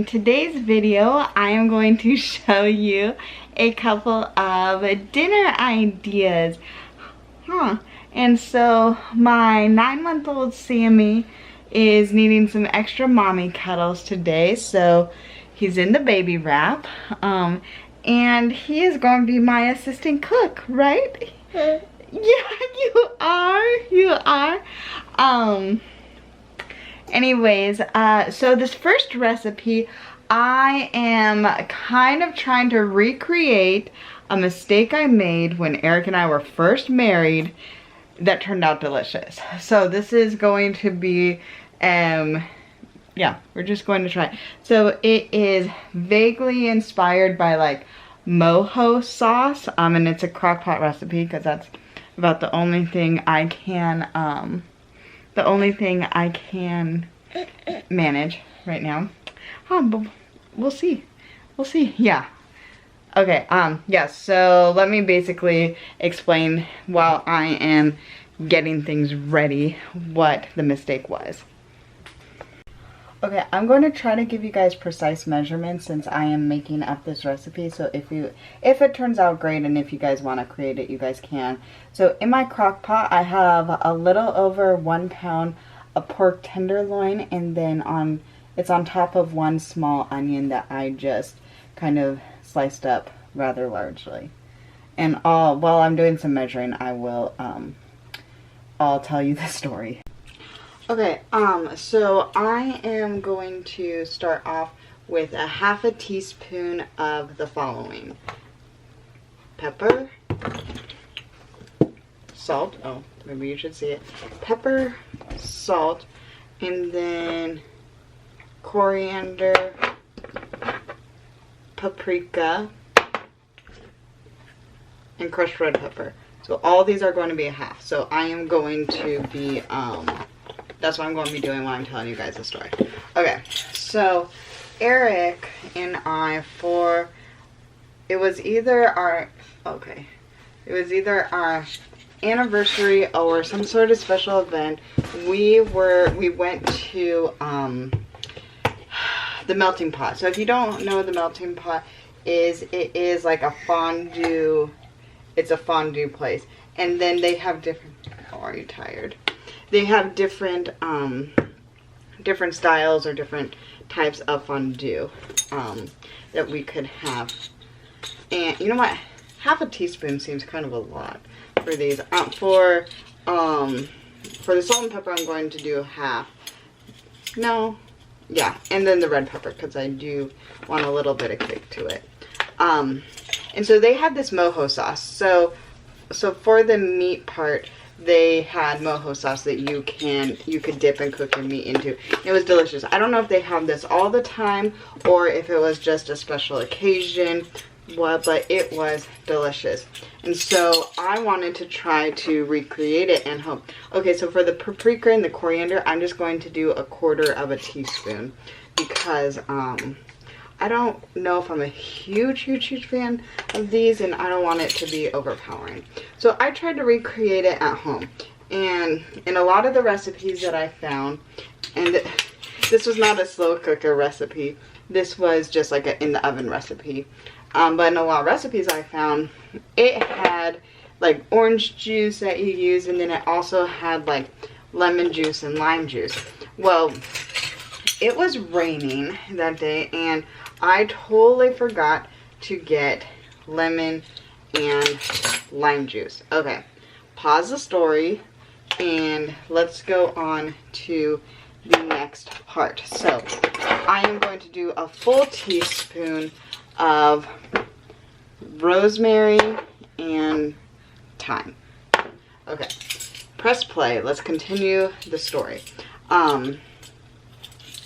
today's video, I am going to show you a couple of dinner ideas. And so my 9-month-old Sammy is needing some extra mommy cuddles today, so he's in the baby wrap. And he is going to be my assistant cook, right? Yeah, you are. Anyways, so this first recipe, I am kind of trying to recreate a mistake I made when Eric and I were first married that turned out delicious. So this is going to be, yeah, we're just going to try. So it is vaguely inspired by like mojo sauce, and it's a crock pot recipe because that's about the only thing I can, manage right now. But we'll see. Yeah. Okay, yeah, so let me basically explain while I am getting things ready what the mistake was. Okay, I'm going to try to give you guys precise measurements since I am making up this recipe. So if it turns out great and if you guys want to create it, you guys can. So in my crock pot, I have a little over 1 pound of pork tenderloin, and then it's on top of 1 small onion that I just kind of sliced up rather largely. And while I'm doing some measuring, I'll tell you the story. Okay, so I am going to start off with a 1/2 teaspoon of the following: pepper, salt, oh, maybe you should see it, pepper, salt, and then coriander, paprika, and crushed red pepper. So all these are going to be a 1/2. So I am going to be, that's what I'm going to be doing while I'm telling you guys the story. Okay, so Eric and I, it was either our anniversary or some sort of special event, we went to the melting pot. So if you don't know what the melting pot is, it is like a fondue, it's a fondue place. And then they have different, oh, are you tired? They have different different styles or different types of fondue that we could have. And you know what? 1/2 teaspoon seems kind of a lot for these. For the salt and pepper, I'm going to do 1/2. No, yeah, and then the red pepper because I do want a little bit of kick to it. And so they had this mojo sauce. So for the meat part, they had mojo sauce that you could dip and cook your meat into. It was delicious. I don't know if they have this all the time or if it was just a special occasion, but it was delicious. And so I wanted to try to recreate it and hope. Okay, so for the paprika and the coriander, I'm just going to do 1/4 teaspoon because I don't know if I'm a huge fan of these, and I don't want it to be overpowering. So I tried to recreate it at home. And in a lot of the recipes that I found, and this was not a slow cooker recipe, this was just like an in the oven recipe. But in a lot of recipes I found, it had like orange juice that you use, and then it also had like lemon juice and lime juice. Well, it was raining that day, and I totally forgot to get lemon and lime juice. Okay, pause the story and let's go on to the next part. So I am going to do a full teaspoon of rosemary and thyme. Okay, press play. Let's continue the story.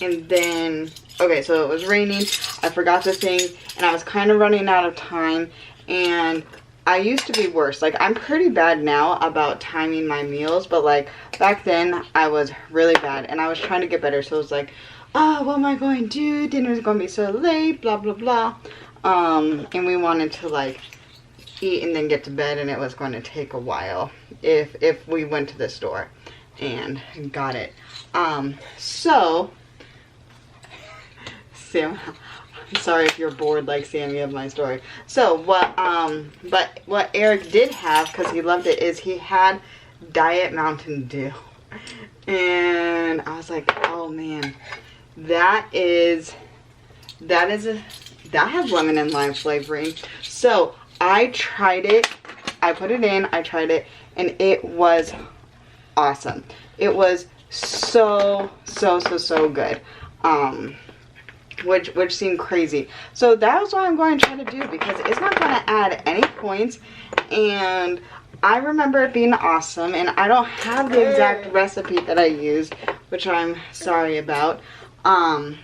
And then, okay, so it was raining, I forgot the thing, and I was kind of running out of time, and I used to be worse. Like, I'm pretty bad now about timing my meals, but like, back then, I was really bad, and I was trying to get better, so it was like, oh, what am I going to do? Dinner's going to be so late, blah, blah, blah. And we wanted to like eat and then get to bed, and it was going to take a while if we went to the store and got it. So Sam, I'm sorry if you're bored like Sammy of my story. So but what Eric did have, because he loved it, is he had Diet Mountain Dew. And I was like, oh man, that has lemon and lime flavoring. So I tried it, I put it in, I tried it, and it was awesome. It was so good. Which seemed crazy. So that was what I'm going to try to do, because it's not going to add any points, and I remember it being awesome, and I don't have the exact recipe that I used, which I'm sorry about. But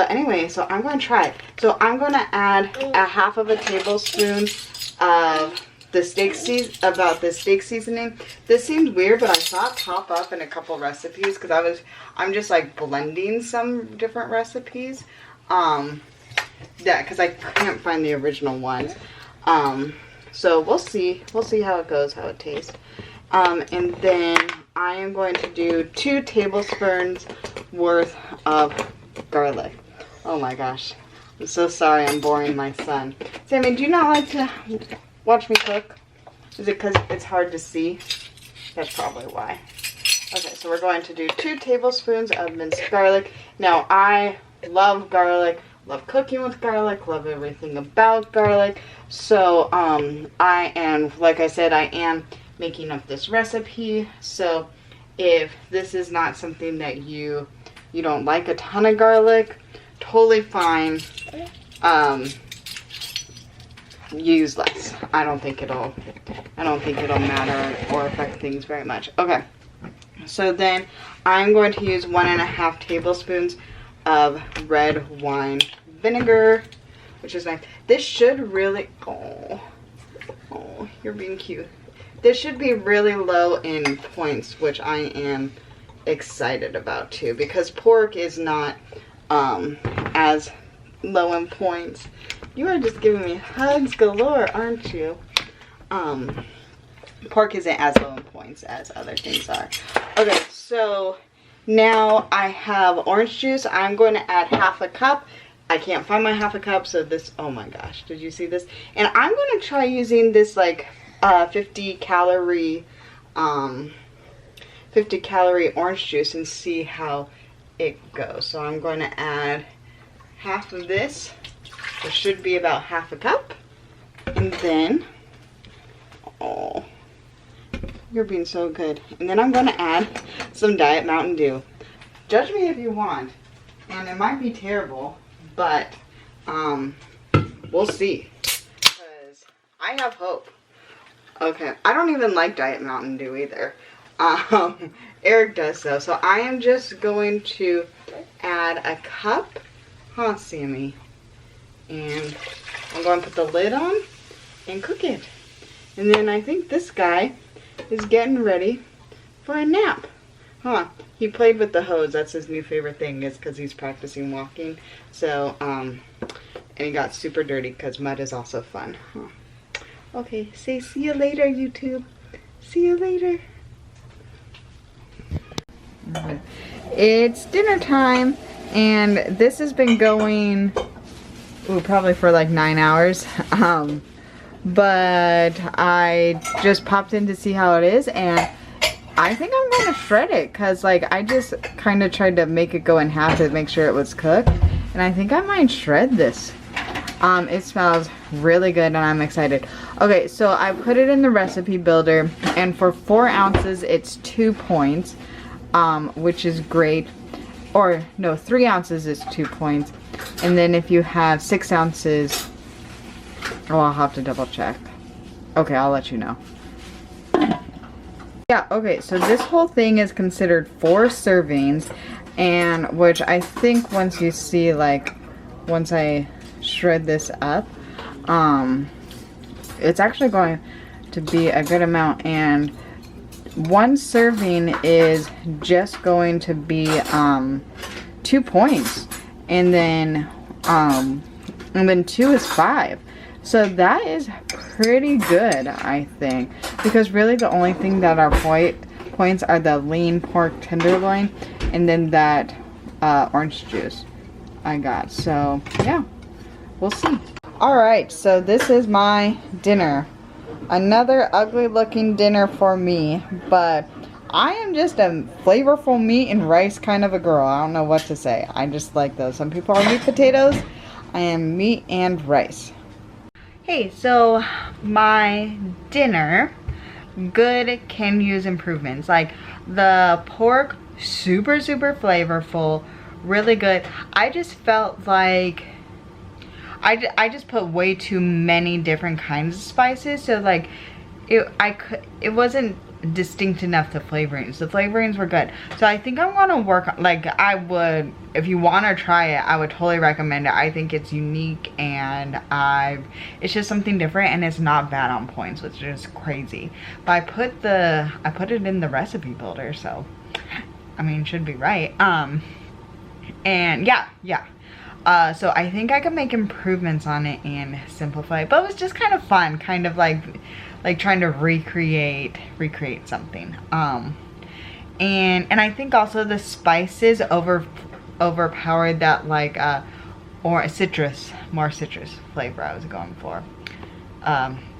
anyway, so I'm going to try it. So I'm going to add a half of a tablespoon of the steak seasoning. This seems weird, but I saw it pop up in a couple recipes, because I'm just like blending some different recipes. Because I can't find the original ones. So we'll see how it goes, how it tastes. And then I am going to do 2 tablespoons worth of garlic. Oh my gosh, I'm so sorry I'm boring my son. Sammy, do you not like to watch me cook? Is it because it's hard to see? That's probably why. Okay, so we're going to do 2 tablespoons of minced garlic. Now, I love garlic, love cooking with garlic, love everything about garlic. So, like I said, I am making up this recipe. So, if this is not something that you don't like a ton of garlic, totally fine. Use less. I don't think it'll matter or affect things very much. Okay. So then I'm going to use 1.5 tablespoons of red wine vinegar, which is nice. This should really, oh, you're being cute. This should be really low in points, which I am excited about too, because pork is not as low in points. You are just giving me hugs galore, aren't you? Pork isn't as low in points as other things are. Okay, so now I have orange juice. I'm going to add half a cup. I can't find my half a cup, so this, oh my gosh, did you see this? And I'm going to try using this like 50 calorie orange juice and see how it goes. So I'm going to add half of this. It should be about half a cup. And then, oh, you're being so good. And then I'm going to add some Diet Mountain Dew. Judge me if you want. And it might be terrible, but we'll see. Because I have hope. Okay, I don't even like Diet Mountain Dew either. Eric does so. So I am just going to add a cup. Huh, Sammy? And I'm going to put the lid on and cook it. And then I think this guy is getting ready for a nap. Huh. He played with the hose. That's his new favorite thing, is because he's practicing walking. So, and he got super dirty because mud is also fun. Huh. Okay, say see you later, YouTube. See you later. It's dinner time, and this has been going, probably for like 9 hours. But I just popped in to see how it is, and I think I'm going to shred it, because like I just kind of tried to make it go in half to make sure it was cooked, and I think I might shred this. It smells really good and I'm excited. Okay, so I put it in the recipe builder, and for 4 ounces it's 2 points, which is great. Or no, 3 ounces is 2 points, and then if you have 6 ounces, oh, I'll have to double check. Okay, I'll let you know. Yeah, okay, so this whole thing is considered 4 servings, and which I think once you see, like, once I shred this up, it's actually going to be a good amount, and 1 serving is just going to be 2 points, and then 2 is 5. So that is pretty good, I think, because really the only thing that are points are the lean pork tenderloin and then that orange juice. I got. So yeah, we'll see. All right, so this is my dinner. Another ugly looking dinner for me, but I am just a flavorful meat and rice kind of a girl. I don't know what to say. I just like those. Some people are meat potatoes. I am meat and rice. Hey, so my dinner, good, can use improvements. Like the pork, super flavorful, really good. I just felt like I just put way too many different kinds of spices, so like it wasn't distinct enough, the flavorings. The flavorings were good. So I think I'm gonna work on, like, I would, if you wanna try it, I would totally recommend it. I think it's unique and it's just something different, and it's not bad on points, which is crazy. But I put it in the recipe builder, so I mean, should be right. And yeah. So I think I could make improvements on it and simplify it. But it was just kind of fun, kind of like trying to recreate something. And I think also the spices overpowered that, like or more citrus flavor I was going for.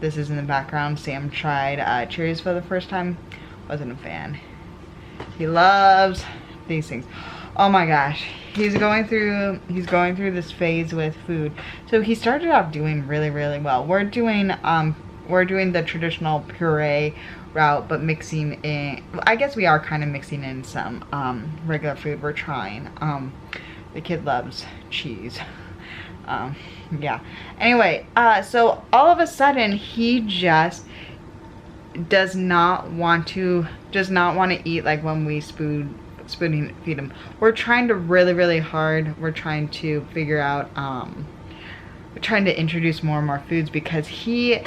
This is in the background. Sam tried Cheerios for the first time. Wasn't a fan. He loves these things. Oh my gosh, he's going through this phase with food. So he started off doing really well. We're doing the traditional puree route, but mixing in, I guess we are kind of mixing in some regular food. We're trying. The kid loves cheese. Yeah. Anyway, so all of a sudden he just does not want to eat like when we spoon feed him. We're trying to really hard. We're trying to figure out we're trying to introduce more and more foods, because he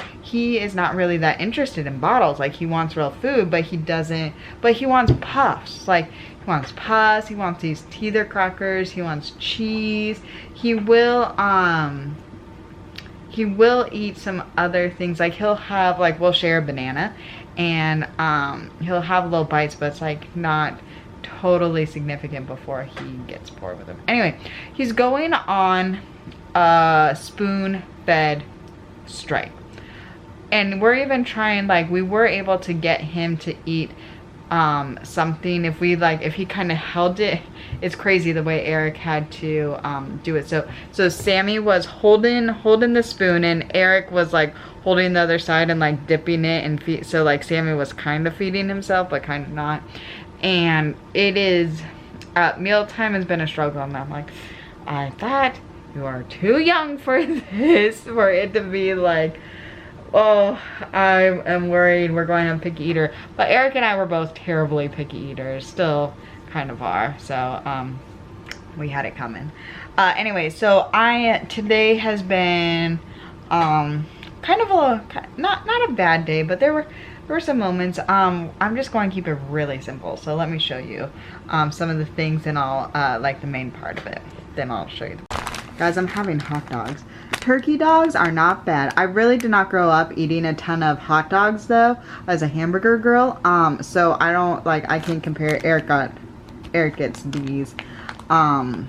is not really that interested in bottles. Like, he wants real food, but he wants puffs. Like, he wants puffs, he wants these teether crackers, he wants cheese. He will eat some other things. Like, he'll have, like, we'll share a banana, and he'll have little bites, but it's like not totally significant before he gets bored with them. Anyway, he's going on a spoon-fed strike, and we're even trying, like, we were able to get him to eat something if he kind of held it. It's crazy the way Eric had to do it. So Sammy was holding the spoon, and Eric was like holding the other side and like dipping it and feed. So like Sammy was kind of feeding himself, but kind of not. And it is mealtime has been a struggle, and I'm like, I thought you are too young for this, for it to be like, oh, I am worried we're going to have a picky eater. But Eric and I were both terribly picky eaters, still kind of are, so we had it coming. Anyway, so today has been kind of not a bad day, but there were some moments. I'm just going to keep it really simple, so let me show you some of the things, and I'll like the main part of it, then I'll show you. Guys, I'm having hot dogs. Turkey dogs are not bad. I really did not grow up eating a ton of hot dogs though, as a hamburger girl. So I don't, like, I can't compare. Eric gets these. And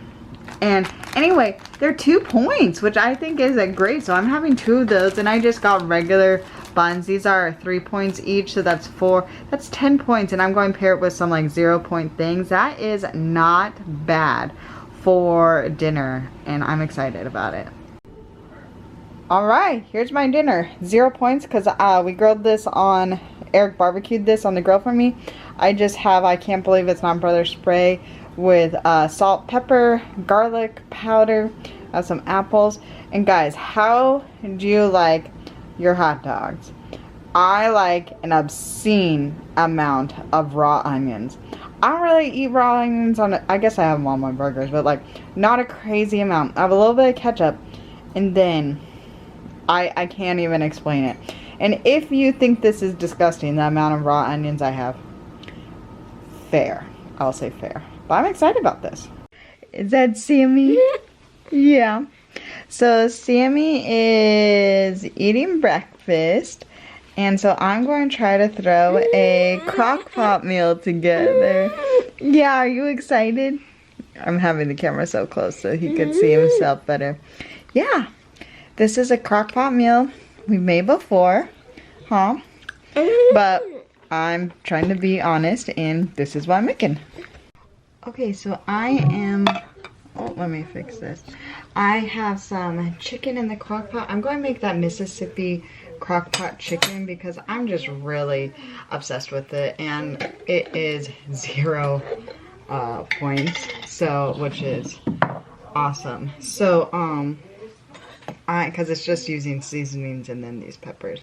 anyway, they're 2 points, which I think is great. So I'm having 2 of those, and I just got regular buns. These are 3 points each, so that's 4. That's 10 points, and I'm going to pair it with some like 0-point things. That is not bad for dinner, and I'm excited about it. All right, here's my dinner. 0 points because we grilled this on, Eric barbecued this on the grill for me. I just have, I can't believe it's not brother spray, with salt, pepper, garlic powder, some apples. And guys, how do you like your hot dogs? I like an obscene amount of raw onions. I don't really eat raw onions on it. I guess I have them on my burgers, but like not a crazy amount. I have a little bit of ketchup, and then I can't even explain it. And if you think this is disgusting, the amount of raw onions I have, fair. I'll say fair. But I'm excited about this. Is that Sammy? Yeah. So Sammy is eating breakfast, and so I'm going to try to throw a crock pot meal together. Yeah, are you excited? I'm having the camera so close so he could see himself better. Yeah, this is a crock pot meal we made before, huh? But I'm trying to be honest, and this is what I'm making. Okay, so I am, oh, let me fix this. I have some chicken in the crock pot. I'm going to make that Mississippi crock pot chicken because I'm just really obsessed with it, and it is 0 points, so, which is awesome. So, because it's just using seasonings and then these peppers.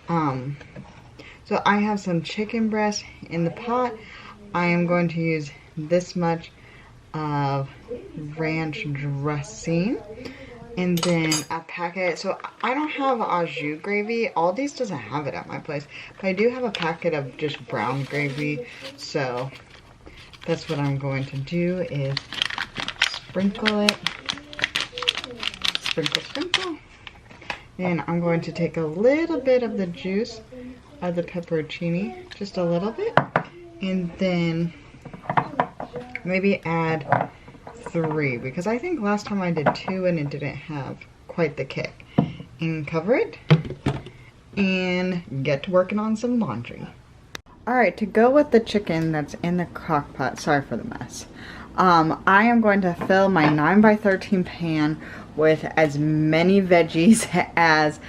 So I have some chicken breast in the pot. I am going to use this much of ranch dressing and then a packet. So I don't have au jus gravy. Aldi's doesn't have it at my place, but I do have a packet of just brown gravy. So that's what I'm going to do, is sprinkle it. Sprinkle, sprinkle. And I'm going to take a little bit of the juice of the pepperoncini, just a little bit, and then maybe add 3, because I think last time I did 2 and it didn't have quite the kick. And cover it and get to working on some laundry. Alright, to go with the chicken that's in the crock pot, sorry for the mess, I am going to fill my 9x13 pan with as many veggies as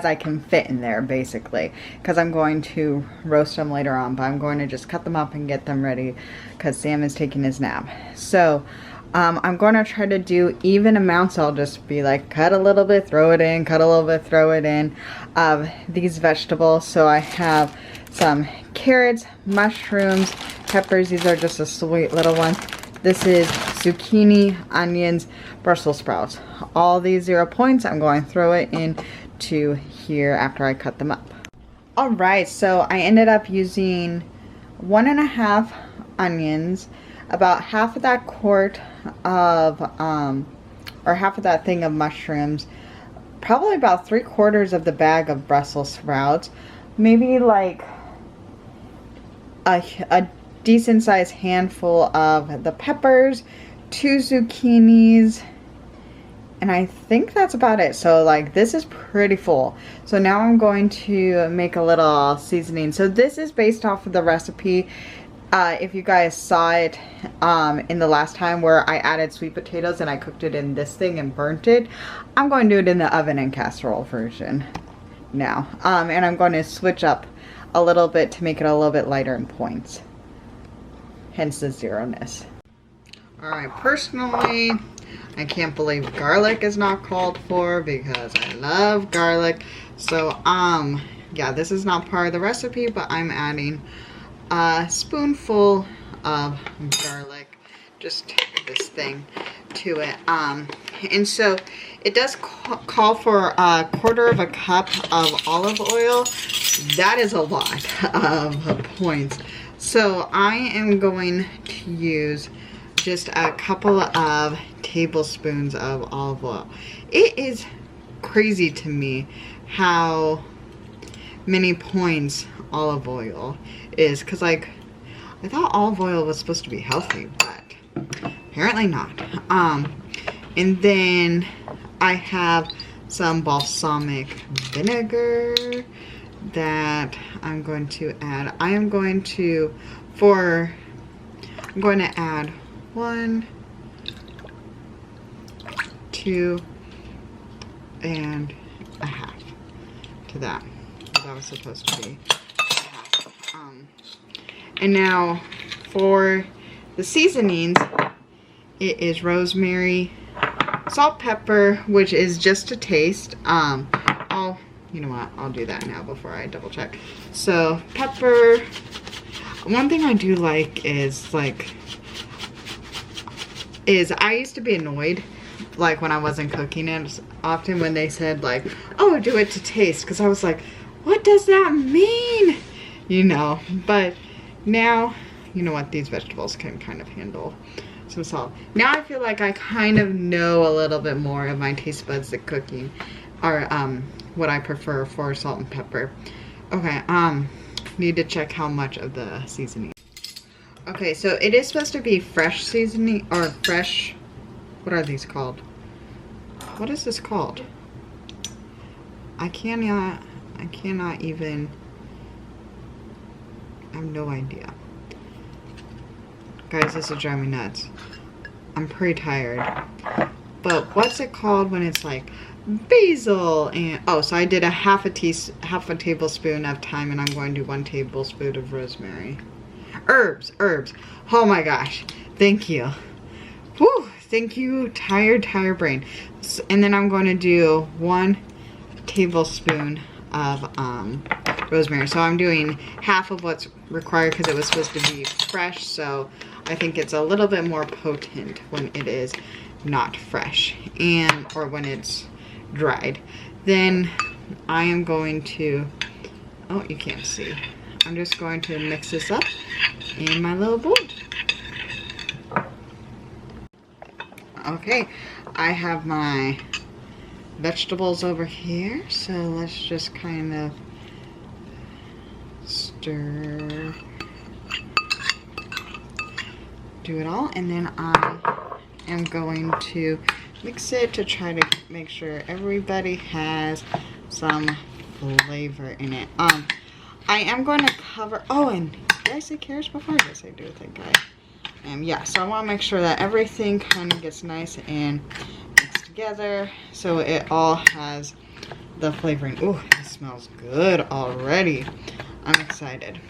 I can fit in there, basically, because I'm going to roast them later on, but I'm going to just cut them up and get them ready because Sam is taking his nap. So I'm going to try to do even amounts. I'll just be like, cut a little bit, throw it in, cut a little bit, throw it in, of these vegetables. So I have some carrots, mushrooms, peppers. These are just a sweet little ones. This is zucchini, onions, Brussels sprouts. All these 0 points, I'm going to throw it in to here after I cut them up. Alright, so I ended up using 1.5 onions, about half of that quart of, or half of that thing of mushrooms, probably about 3/4 of the bag of Brussels sprouts, maybe like a decent sized handful of the peppers, 2 zucchinis, and I think that's about it. So like this is pretty full. So now I'm going to make a little seasoning. So this is based off of the recipe. If you guys saw it in the last time where I added sweet potatoes and I cooked it in this thing and burnt it, I'm going to do it in the oven and casserole version now. And I'm going to switch up a little bit to make it a little bit lighter in points. Hence the 0-ness. Alright, personally, I can't believe garlic is not called for because I love garlic. So, yeah, this is not part of the recipe, but I'm adding a spoonful of garlic, just this thing, to it. And so it does call for 1/4 cup of olive oil. That is a lot of points. So I am going to use just a couple of tablespoons of olive oil. It is crazy to me how many points olive oil is, because like I thought olive oil was supposed to be healthy, but apparently not. And then I have some balsamic vinegar that I'm going to add. I'm going to add 1, 2 and a half to that. That was supposed to be a half. And now for the seasonings, it is rosemary, salt, pepper, which is just to taste. You know what, I'll do that now before I double check. So pepper. One thing I do like is I used to be annoyed like when I wasn't cooking it often when they said like, oh, do it to taste, because I was like, what does that mean? You know, but now you know what, these vegetables can kind of handle some salt. Now I feel like I kind of know a little bit more of my taste buds at cooking, or what I prefer for salt and pepper. Okay, need to check how much of the seasoning. Okay, Okay, so it is supposed to be fresh seasoning, or fresh, what are these called? What is this called? I cannot even, I have no idea. Guys, this is driving me nuts. I'm pretty tired. But what's it called when it's like basil and, oh, so I did a half a tablespoon of thyme, and I'm going to do 1 tablespoon of rosemary. Herbs. Oh my gosh. Thank you. Whew, thank you, tired brain. So, and then I'm going to do 1 tablespoon of rosemary. So I'm doing half of what's required because it was supposed to be fresh. So I think it's a little bit more potent when it is not fresh, and or when it's dried. Then I am going to, oh, you can't see. I'm just going to mix this up in my little bowl. Okay, I have my vegetables over here, so let's just kind of stir, do it all, and then I am going to mix it to try to make sure everybody has some flavor in it. I am going to cover, oh, and did I say carrots before? Yes, I do think I am. Yeah, so I want to make sure that everything kind of gets nice and mixed together so it all has the flavoring. Ooh, it smells good already. I'm excited.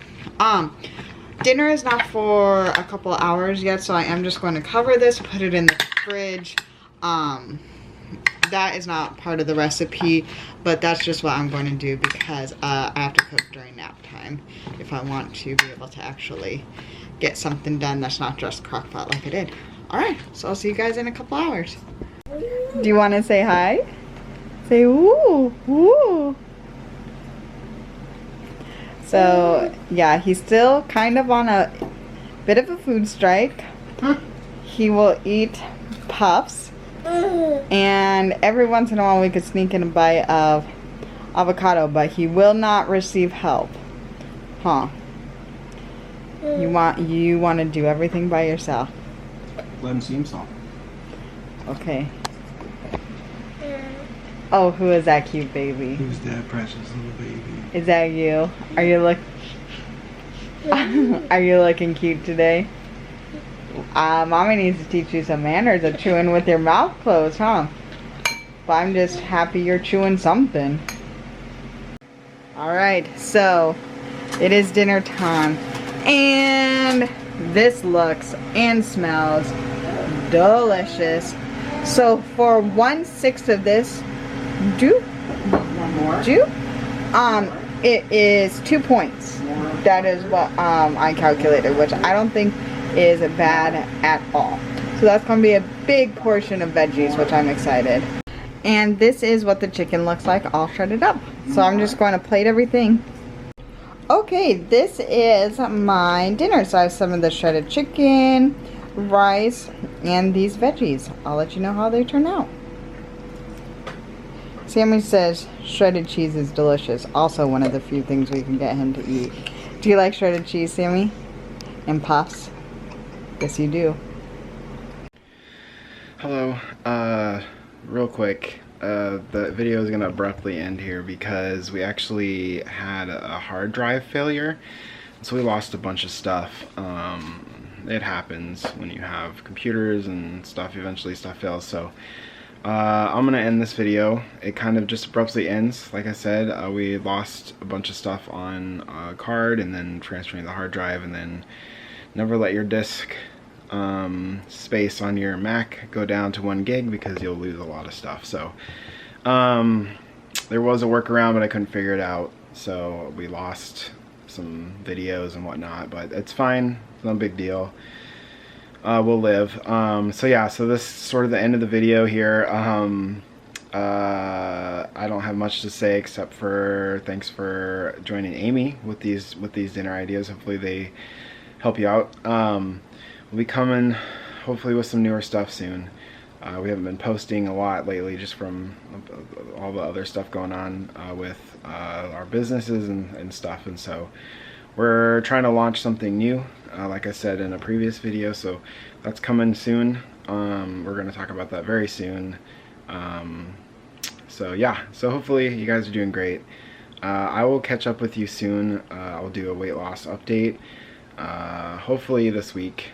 Dinner is not for a couple hours yet, so I am just going to cover this, put it in the fridge. That is not part of the recipe, but that's just what I'm going to do because I have to cook during nap time if I want to be able to actually get something done that's not just crock pot like I did. Alright, so I'll see you guys in a couple hours. Do you want to say hi? Say woo, woo. So, yeah, he's still kind of on a bit of a food strike. He will eat puffs. And every once in a while we could sneak in a bite of avocado, but he will not receive help. Huh? You want to do everything by yourself. Let him see himself. Okay. Oh, who is that cute baby? Who's that precious little baby? Is that you? Are you looking cute today? Mommy needs to teach you some manners of chewing with your mouth closed, huh? But I'm just happy you're chewing something. Alright, so it is dinner time. And this looks and smells delicious. So for 1/6 of this, it is 2 points. That is what I calculated, which I don't think is bad at all. So that's going to be a big portion of veggies, which I'm excited. And this is what the chicken looks like all shredded up. So I'm just going to plate everything. Okay, this is my dinner. So I have some of the shredded chicken, rice, and these veggies. I'll let you know how they turn out. Sammy says shredded cheese is delicious. Also one of the few things we can get him to eat. Do you like shredded cheese, Sammy? And puffs? Yes, you do. Hello. Real quick, the video is going to abruptly end here because we actually had a hard drive failure. So we lost a bunch of stuff. It happens when you have computers and stuff. Eventually stuff fails. So I'm going to end this video. It kind of just abruptly ends. Like I said, we lost a bunch of stuff on a card and then transferring the hard drive, and then never let your disk space on your Mac go down to 1 gig because you'll lose a lot of stuff. So there was a workaround, but I couldn't figure it out. So we lost some videos and whatnot, but it's fine. It's no big deal. We'll live. So yeah, so this is sort of the end of the video here. I don't have much to say except for thanks for joining Amy with these dinner ideas. Hopefully they help you out. We'll be coming hopefully with some newer stuff soon. We haven't been posting a lot lately just from all the other stuff going on with our businesses and stuff, and so we're trying to launch something new, like I said in a previous video, so that's coming soon. We're going to talk about that very soon. So yeah, so hopefully you guys are doing great. I will catch up with you soon. I'll do a weight loss update, hopefully this week.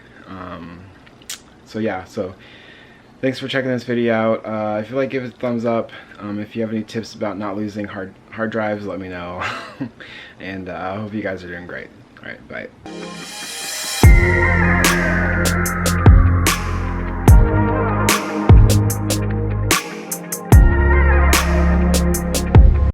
So yeah, so thanks for checking this video out. If you like, give it a thumbs up. If you have any tips about not losing hard drives, let me know. And I hope you guys are doing great. All right, bye.